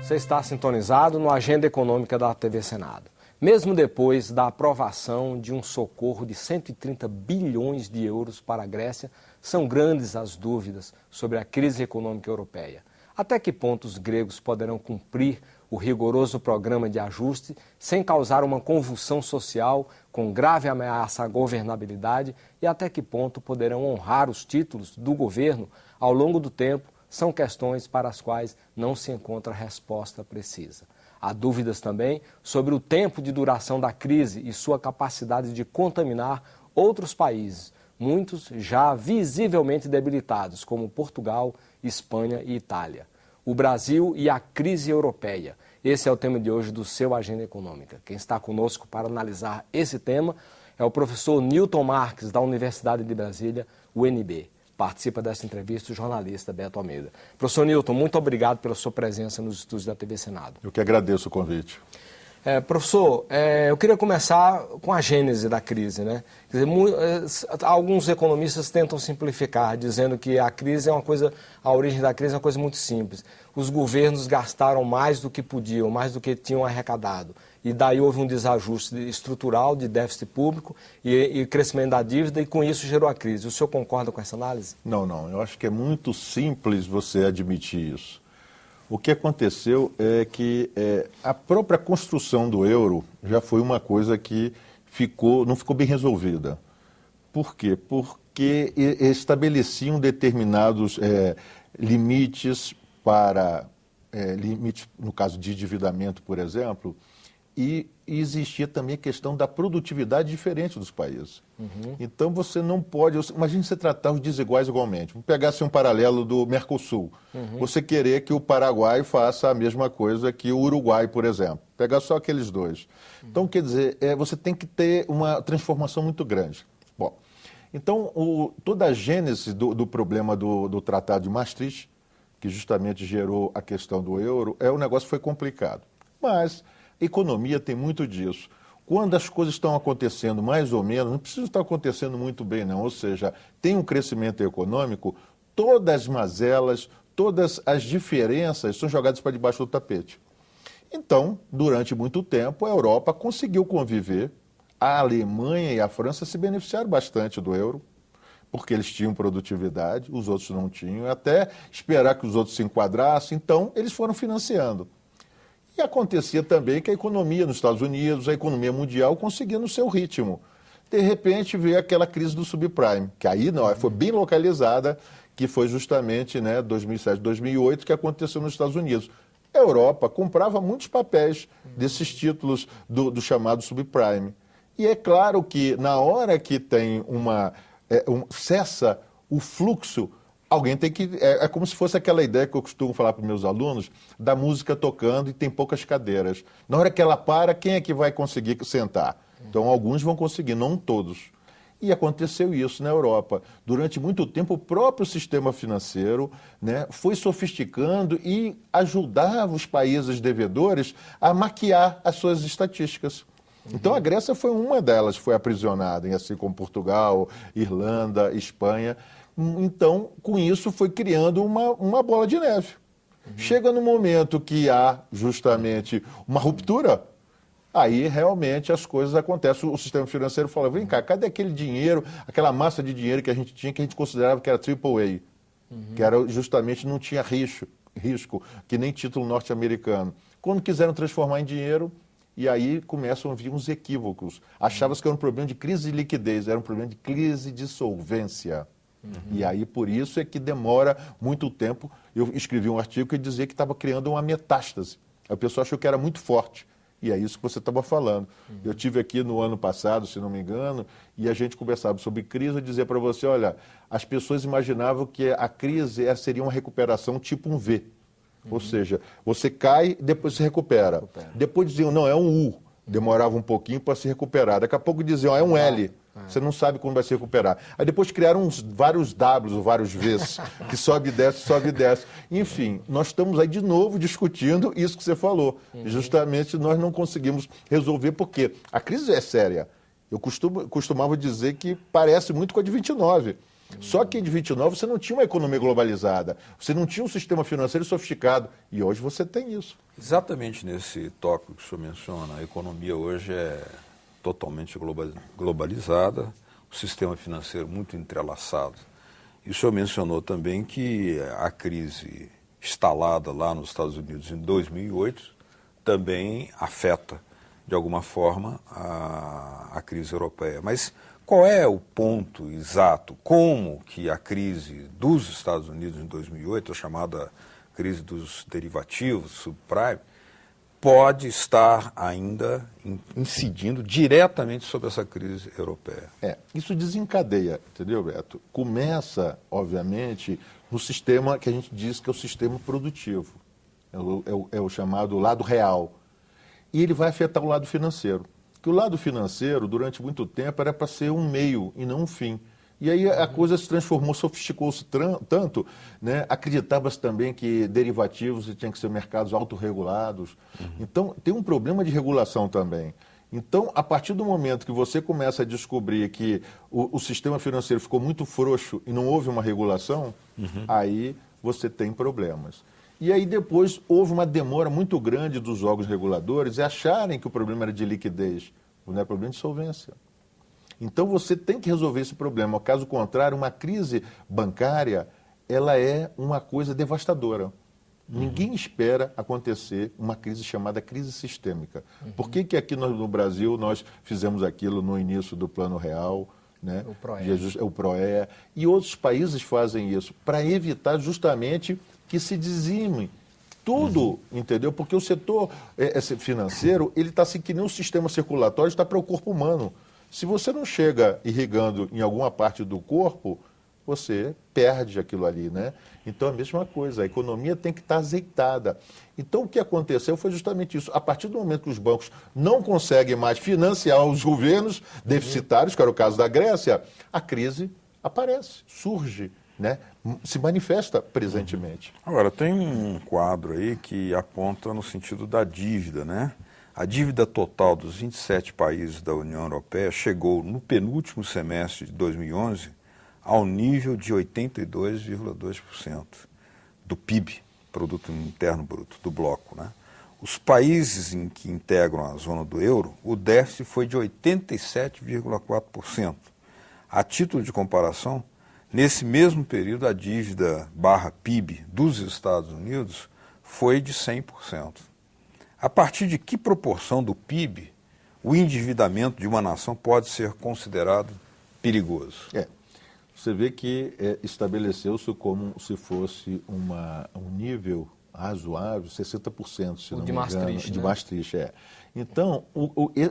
Você está sintonizado no Agenda Econômica da TV Senado. Mesmo depois da aprovação de um socorro de 130 bilhões de euros para a Grécia, são grandes as dúvidas sobre a crise econômica europeia. Até que ponto os gregos poderão cumprir o rigoroso programa de ajuste sem causar uma convulsão social com grave ameaça à governabilidade e até que ponto poderão honrar os títulos do governo ao longo do tempo são questões para as quais não se encontra resposta precisa. Há dúvidas também sobre o tempo de duração da crise e sua capacidade de contaminar outros países, muitos já visivelmente debilitados, como Portugal, Espanha e Itália. O Brasil e a crise europeia. Esse é o tema de hoje do seu Agenda Econômica. Quem está conosco para analisar esse tema é o professor Newton Marques, da Universidade de Brasília, UNB. Participa dessa entrevista o jornalista Beto Almeida. Professor Newton, muito obrigado pela sua presença nos estúdios da TV Senado. Eu que agradeço o convite. Professor, eu queria começar com a gênese da crise, né? Quer dizer, alguns economistas tentam simplificar, dizendo que a crise a origem da crise é uma coisa muito simples. Os governos gastaram mais do que podiam, mais do que tinham arrecadado. E daí houve um desajuste estrutural de déficit público e crescimento da dívida, e com isso gerou a crise. O senhor concorda com essa análise? Não. Eu acho que é muito simples você admitir isso. O que aconteceu é que a própria construção do euro já foi uma coisa que não ficou bem resolvida. Por quê? Porque estabeleciam determinados limites limites, no caso de endividamento, por exemplo, e existia também a questão da produtividade diferente dos países. Uhum. Então você não pode... Imagine você tratar os desiguais igualmente. Vamos pegar um paralelo do Mercosul. Uhum. Você querer que o Paraguai faça a mesma coisa que o Uruguai, por exemplo. Pegar só aqueles dois. Uhum. Então, quer dizer, você tem que ter uma transformação muito grande. Bom, então toda a gênese do problema do Tratado de Maastricht, que justamente gerou a questão do euro, um negócio que foi complicado. Mas... economia tem muito disso. Quando as coisas estão acontecendo mais ou menos, não precisa estar acontecendo muito bem, não. Ou seja, tem um crescimento econômico, todas as mazelas, todas as diferenças são jogadas para debaixo do tapete. Então, durante muito tempo, a Europa conseguiu conviver. A Alemanha e a França se beneficiaram bastante do euro, porque eles tinham produtividade, os outros não tinham, até esperar que os outros se enquadrassem. Então, eles foram financiando. E acontecia também que a economia nos Estados Unidos, a economia mundial, conseguia no seu ritmo. De repente veio aquela crise do subprime, que aí não, foi bem localizada, que foi justamente 2007, 2008, que aconteceu nos Estados Unidos. A Europa comprava muitos papéis desses títulos do chamado subprime. E é claro que na hora que tem cessa o fluxo, alguém tem que... É como se fosse aquela ideia que eu costumo falar para os meus alunos, da música tocando e tem poucas cadeiras. Na hora que ela para, quem é que vai conseguir sentar? Então, alguns vão conseguir, não todos. E aconteceu isso na Europa. Durante muito tempo, o próprio sistema financeiro foi sofisticando e ajudava os países devedores a maquiar as suas estatísticas. Então, a Grécia foi uma delas, foi aprisionada, assim como Portugal, Irlanda, Espanha. Então, com isso, foi criando uma bola de neve. Uhum. Chega no momento que há justamente uma ruptura, aí realmente as coisas acontecem. O sistema financeiro fala, vem cá, cadê aquele dinheiro, aquela massa de dinheiro que a gente tinha, que a gente considerava que era AAA, que era justamente não tinha risco, que nem título norte-americano. Quando quiseram transformar em dinheiro, e aí começam a vir uns equívocos. Achava-se que era um problema de crise de liquidez, era um problema de crise de solvência. Uhum. E aí, por isso é que demora muito tempo. Eu escrevi um artigo que dizia que estava criando uma metástase. A pessoa achou que era muito forte. E é isso que você estava falando. Uhum. Eu tive aqui no ano passado, se não me engano, e a gente conversava sobre crise. Eu dizia para você, olha, as pessoas imaginavam que a crise seria uma recuperação tipo um V. Ou seja, você cai e depois se recupera. Depois diziam, não, é um U. Demorava um pouquinho para se recuperar. Daqui a pouco diziam, é um L. Você não sabe quando vai se recuperar. Aí depois criaram vários Ws ou vários Vs, que sobe e desce, sobe e desce. Enfim, nós estamos aí de novo discutindo isso que você falou. Justamente nós não conseguimos resolver, porque a crise é séria. Eu costumava dizer que parece muito com a de 29. Só que em 29 você não tinha uma economia globalizada, você não tinha um sistema financeiro sofisticado, e hoje você tem isso. Exatamente nesse tópico que o senhor menciona, a economia hoje é totalmente globalizada, o sistema financeiro muito entrelaçado. E o senhor mencionou também que a crise instalada lá nos Estados Unidos em 2008 também afeta, de alguma forma, a crise europeia. Mas qual é o ponto exato? Como que a crise dos Estados Unidos em 2008, a chamada crise dos derivativos, subprime, pode estar ainda incidindo diretamente sobre essa crise europeia? Isso desencadeia, entendeu, Beto? Começa, obviamente, no sistema que a gente diz que é o sistema produtivo, é o chamado lado real. E ele vai afetar o lado financeiro. Que o lado financeiro, durante muito tempo, era para ser um meio e não um fim. E aí a coisa se transformou, sofisticou-se tanto, né? Acreditava-se também que derivativos tinham que ser mercados autorregulados. Então, tem um problema de regulação também. Então, a partir do momento que você começa a descobrir que o sistema financeiro ficou muito frouxo e não houve uma regulação, aí você tem problemas. E aí depois houve uma demora muito grande dos órgãos reguladores acharem que o problema era de liquidez, não é problema de solvência. Então você tem que resolver esse problema. Caso contrário, uma crise bancária, ela é uma coisa devastadora. Ninguém espera acontecer uma crise chamada crise sistêmica. Por que aqui no Brasil nós fizemos aquilo no início do Plano Real, né? O PROE, e outros países fazem isso para evitar justamente que se dizime tudo, entendeu? Porque o setor financeiro, ele está assim que nem um sistema circulatório, está para o corpo humano. Se você não chega irrigando em alguma parte do corpo, você perde aquilo ali, né? Então, a mesma coisa, a economia tem que estar azeitada. Então, o que aconteceu foi justamente isso. A partir do momento que os bancos não conseguem mais financiar os governos deficitários, que era o caso da Grécia, a crise aparece, surge, né? Se manifesta presentemente. Agora, tem um quadro aí que aponta no sentido da dívida, né? A dívida total dos 27 países da União Europeia chegou no penúltimo semestre de 2011 ao nível de 82,2% do PIB, Produto Interno Bruto, do bloco, né? Os países em que integram a zona do euro, o déficit foi de 87,4%. A título de comparação, nesse mesmo período, a dívida /PIB dos Estados Unidos foi de 100%. A partir de que proporção do PIB o endividamento de uma nação pode ser considerado perigoso? Você vê que estabeleceu-se como se fosse um nível razoável, 60%, se não me engano. Maastricht, de né? Maastricht, Então,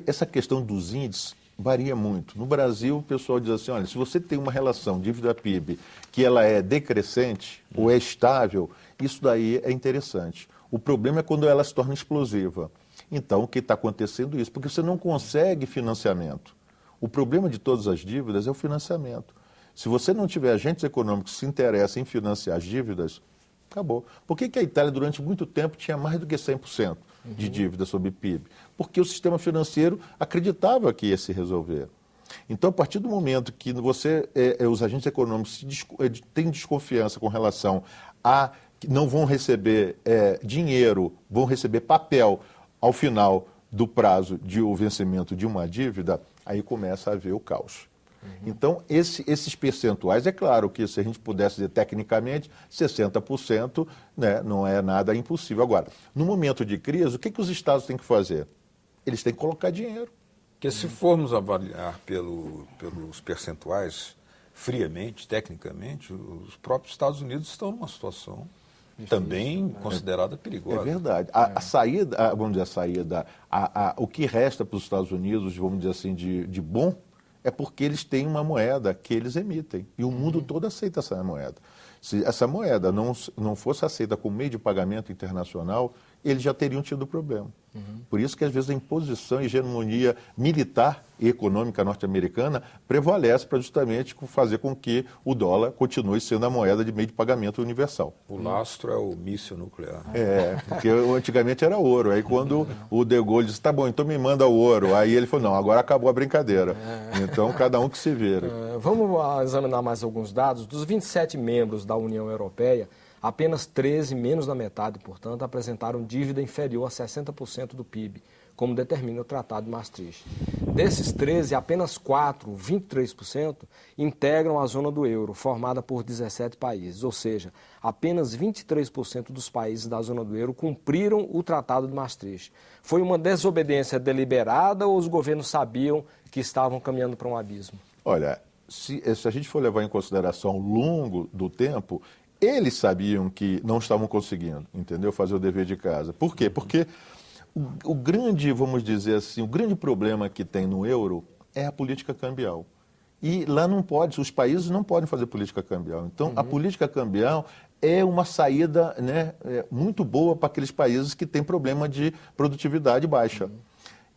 essa questão dos índices varia muito. No Brasil, o pessoal diz assim, olha, se você tem uma relação dívida-PIB que ela é decrescente ou é estável, isso daí é interessante. O problema é quando ela se torna explosiva. Então, o que está acontecendo é isso? Porque você não consegue financiamento. O problema de todas as dívidas é o financiamento. Se você não tiver agentes econômicos que se interessem em financiar as dívidas, acabou. Por que a Itália, durante muito tempo, tinha mais do que 100% de dívida sobre PIB? Porque o sistema financeiro acreditava que ia se resolver. Então, a partir do momento que os agentes econômicos têm desconfiança com relação a que não vão receber dinheiro, vão receber papel ao final do prazo de o vencimento de uma dívida, aí começa a haver o caos. Então, esses percentuais, é claro que se a gente pudesse dizer tecnicamente, 60%, né, não é nada impossível. Agora, no momento de crise, o que os estados têm que fazer? Eles têm que colocar dinheiro. Porque se formos avaliar pelos percentuais friamente, tecnicamente, os próprios Estados Unidos estão numa situação também considerada perigosa. É verdade. A saída, vamos dizer, o que resta para os Estados Unidos, vamos dizer assim, de bom, é porque eles têm uma moeda que eles emitem. E o mundo todo aceita essa moeda. Se essa moeda não fosse aceita como meio de pagamento internacional, eles já teriam tido problema. Por isso que, às vezes, a imposição e hegemonia militar e econômica norte-americana prevalece para justamente fazer com que o dólar continue sendo a moeda de meio de pagamento universal. O lastro é o míssil nuclear. Porque antigamente era ouro. Aí quando o De Gaulle disse, tá bom, então me manda o ouro. Aí ele falou, não, agora acabou a brincadeira. Então, cada um que se vira. Vamos examinar mais alguns dados. Dos 27 membros da União Europeia, apenas 13, menos da metade, portanto, apresentaram dívida inferior a 60% do PIB, como determina o Tratado de Maastricht. Desses 13, apenas 4, 23%, integram a zona do euro, formada por 17 países, ou seja, apenas 23% dos países da zona do euro cumpriram o Tratado de Maastricht. Foi uma desobediência deliberada ou os governos sabiam que estavam caminhando para um abismo? Olha, se a gente for levar em consideração ao longo do tempo, eles sabiam que não estavam conseguindo, entendeu? Fazer o dever de casa. Por quê? Porque o grande, vamos dizer assim, o grande problema que tem no euro é a política cambial. E lá não pode, os países não podem fazer política cambial. Então, a política cambial é uma saída, né, muito boa para aqueles países que têm problema de produtividade baixa.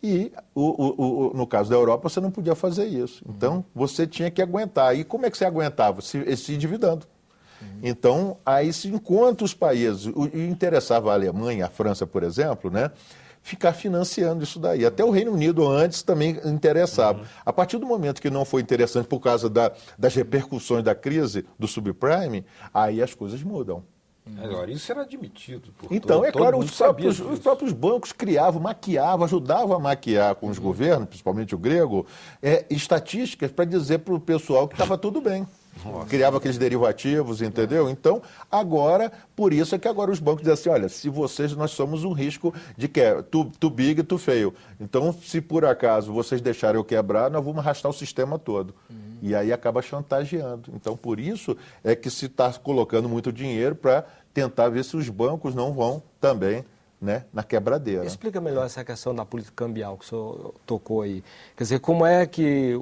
E, no caso da Europa, você não podia fazer isso. Então, você tinha que aguentar. E como é que você aguentava? Se endividando. Então, aí, enquanto os países, interessava a Alemanha, a França, por exemplo, né, ficar financiando isso daí. Até o Reino Unido antes também interessava. A partir do momento que não foi interessante por causa das repercussões da crise do subprime, aí as coisas mudam. Agora, isso era admitido. Então, é claro, os próprios bancos criavam, maquiavam, ajudavam a maquiar com os governos, principalmente o grego, estatísticas para dizer para o pessoal que estava tudo bem. Criava aqueles derivativos, entendeu? Então, agora, por isso é que agora os bancos dizem assim, olha, se nós somos um risco de que too big, too fail. Então, se por acaso vocês deixarem eu quebrar, nós vamos arrastar o sistema todo. E aí acaba chantageando. Então, por isso é que se está colocando muito dinheiro para tentar ver se os bancos não vão também, né, na quebradeira. Explica melhor essa questão da política cambial que o senhor tocou aí. Quer dizer, como é que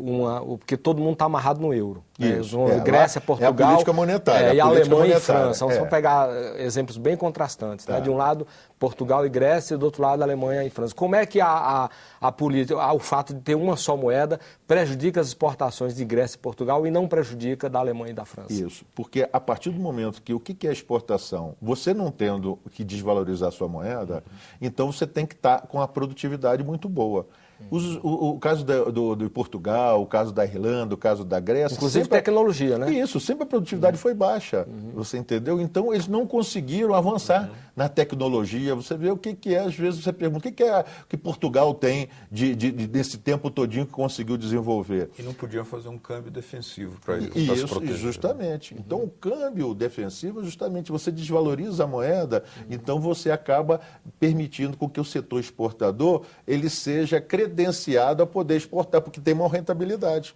porque todo mundo está amarrado no euro. Isso. Grécia, Portugal, é a política monetária. E a Alemanha e França. Vamos pegar exemplos bem contrastantes. Né? De um lado, Portugal e Grécia, e do outro lado, Alemanha e França. Como é que a política, o fato de ter uma só moeda, prejudica as exportações de Grécia e Portugal e não prejudica da Alemanha e da França? Isso, porque a partir do momento que o que é exportação, você não tendo que desvalorizar a sua moeda, então você tem que estar com a produtividade muito boa. O caso de Portugal, o caso da Irlanda, o caso da Grécia... Inclusive tecnologia, né? Isso, sempre a produtividade foi baixa, você entendeu? Então, eles não conseguiram avançar na tecnologia. Você vê o que é, às vezes você pergunta, o que é que Portugal tem desse tempo todinho que conseguiu desenvolver? E não podiam fazer um câmbio defensivo para eles, para se proteger. Justamente. Então, o câmbio defensivo, justamente, você desvaloriza a moeda, então você acaba permitindo com que o setor exportador ele seja credenciado a poder exportar, porque tem uma rentabilidade.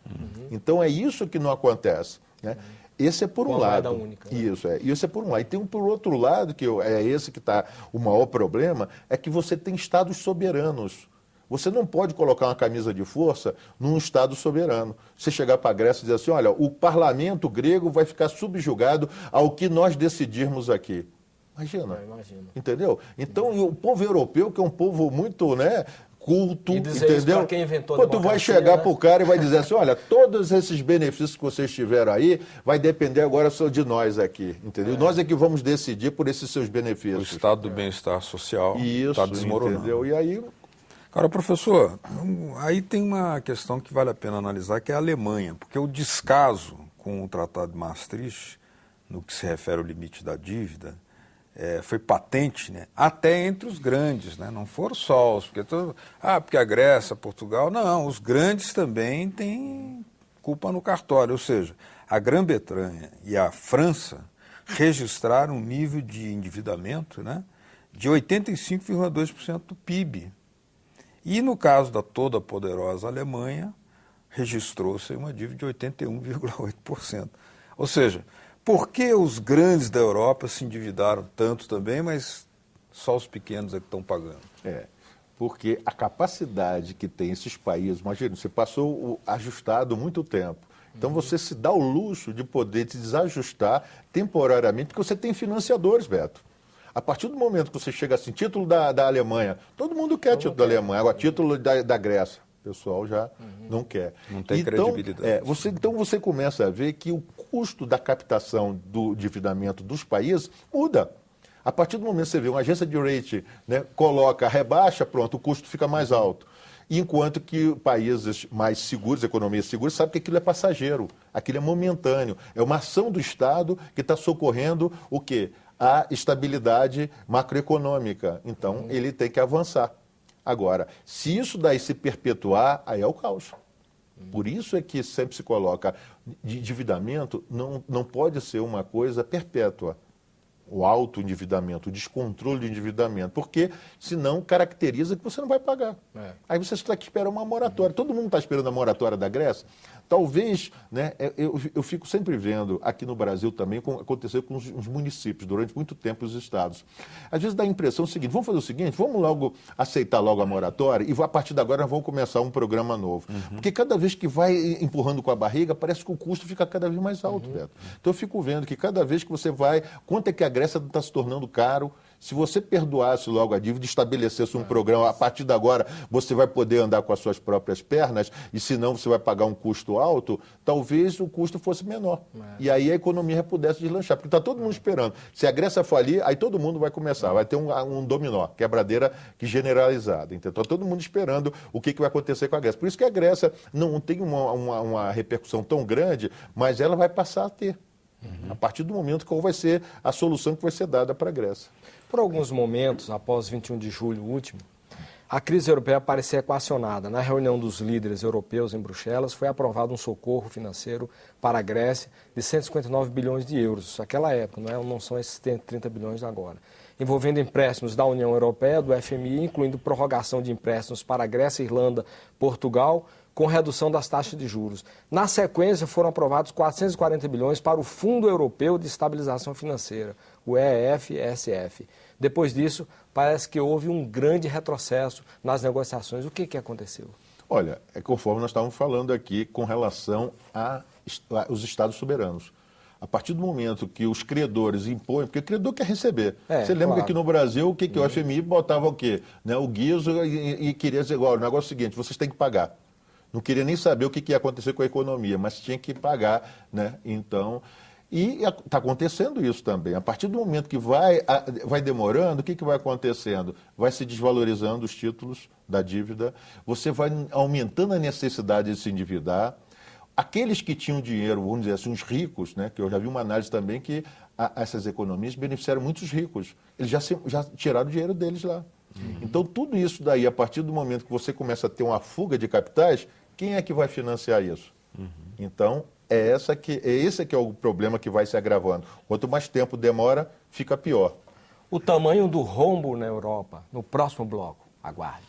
Então, é isso que não acontece, né? Esse é por um lado. Única, né? Isso é por um lado. E tem por outro lado, que é esse que está o maior problema, é que você tem estados soberanos. Você não pode colocar uma camisa de força num Estado soberano. Você chegar para a Grécia e dizer assim, olha, o parlamento grego vai ficar subjugado ao que nós decidirmos aqui. Imagina. Entendeu? Então, o povo europeu, que é um povo muito, né, culto, entendeu? Quem inventou a Pô, tu vai chegar, né, para o cara e vai dizer assim, olha, todos esses benefícios que vocês tiveram aí, vai depender agora só de nós aqui, entendeu? Nós é que vamos decidir por esses seus benefícios. O estado do bem-estar social está desmoronando. Entendeu? E aí... Cara, professor, aí tem uma questão que vale a pena analisar, que é a Alemanha, porque o descaso com o Tratado de Maastricht, no que se refere ao limite da dívida, foi patente, né? Até entre os grandes, né? Não foram só os... Porque a Grécia, Portugal... Não, os grandes também têm culpa no cartório. Ou seja, a Grã-Bretanha e a França registraram um nível de endividamento, né, de 85,2% do PIB. E no caso da toda poderosa Alemanha, registrou-se uma dívida de 81,8%. Ou seja... Por que os grandes da Europa se endividaram tanto também, mas só os pequenos é que estão pagando? Porque a capacidade que tem esses países, imagina, você passou ajustado muito tempo. Então você se dá o luxo de poder te desajustar temporariamente, porque você tem financiadores, Beto. A partir do momento que você chega assim, título da Alemanha, todo mundo quer título da Alemanha, agora título da Grécia, o pessoal já não quer. Não tem credibilidade. Então você começa a ver que o custo da captação do endividamento dos países muda. A partir do momento que você vê uma agência de rating, né, coloca, rebaixa, pronto, o custo fica mais alto. Enquanto que países mais seguros, economias seguras, sabem que aquilo é passageiro, aquilo é momentâneo. É uma ação do Estado que está socorrendo o quê? A estabilidade macroeconômica. Então, ele tem que avançar. Agora, se isso daí se perpetuar, aí é o caos. Por isso é que sempre se coloca, de endividamento não pode ser uma coisa perpétua. O alto endividamento, o descontrole de endividamento, porque senão caracteriza que você não vai pagar. Aí você está aqui esperando uma moratória. Todo mundo está esperando a moratória da Grécia. Talvez, né, eu fico sempre vendo aqui no Brasil também, como aconteceu com os municípios, durante muito tempo os estados. Às vezes dá a impressão o seguinte, vamos fazer o seguinte, vamos logo aceitar logo a moratória e a partir de agora nós vamos começar um programa novo. Porque cada vez que vai empurrando com a barriga, parece que o custo fica cada vez mais alto, Beto. Então eu fico vendo que cada vez que você vai, quanto é que a Grécia está se tornando caro. Se você perdoasse logo a dívida, estabelecesse um programa, a partir de agora você vai poder andar com as suas próprias pernas, e se não você vai pagar um custo alto, talvez o custo fosse menor. E aí a economia pudesse deslanchar, porque está todo mundo esperando. Se a Grécia falir, aí todo mundo vai começar, vai ter um dominó, quebradeira generalizada. Então está todo mundo esperando o que vai acontecer com a Grécia. Por isso que a Grécia não tem uma repercussão tão grande, mas ela vai passar a ter. A partir do momento qual vai ser a solução que vai ser dada para a Grécia. Por alguns momentos, após 21 de julho último, a crise europeia parecia equacionada. Na reunião dos líderes europeus em Bruxelas, foi aprovado um socorro financeiro para a Grécia de 159 bilhões de euros. Naquela época, não são esses 30 bilhões de agora. Envolvendo empréstimos da União Europeia, do FMI, incluindo prorrogação de empréstimos para a Grécia, Irlanda, Portugal, com redução das taxas de juros. Na sequência, foram aprovados 440 bilhões para o Fundo Europeu de Estabilização Financeira, o EFSF. Depois disso, parece que houve um grande retrocesso nas negociações. O que aconteceu? Olha, conforme nós estávamos falando aqui com relação aos Estados soberanos. A partir do momento que os credores impõem, porque o credor quer receber. Você lembra que aqui no Brasil, o que o FMI botava o quê? Né, o guiso e queria dizer, olha, o negócio é o seguinte, vocês têm que pagar. Não queria nem saber o que ia acontecer com a economia, mas tinha que pagar, né? Então, e está acontecendo isso também. A partir do momento que vai demorando, o que vai acontecendo? Vai se desvalorizando os títulos da dívida, você vai aumentando a necessidade de se endividar. Aqueles que tinham dinheiro, vamos dizer assim, os ricos, né? Que eu já vi uma análise também que essas economias beneficiaram muitos ricos. Eles já tiraram o dinheiro deles lá. Então, tudo isso daí, a partir do momento que você começa a ter uma fuga de capitais, quem é que vai financiar isso? Então, esse que é o problema que vai se agravando. Quanto mais tempo demora, fica pior. O tamanho do rombo na Europa, no próximo bloco. Aguarde.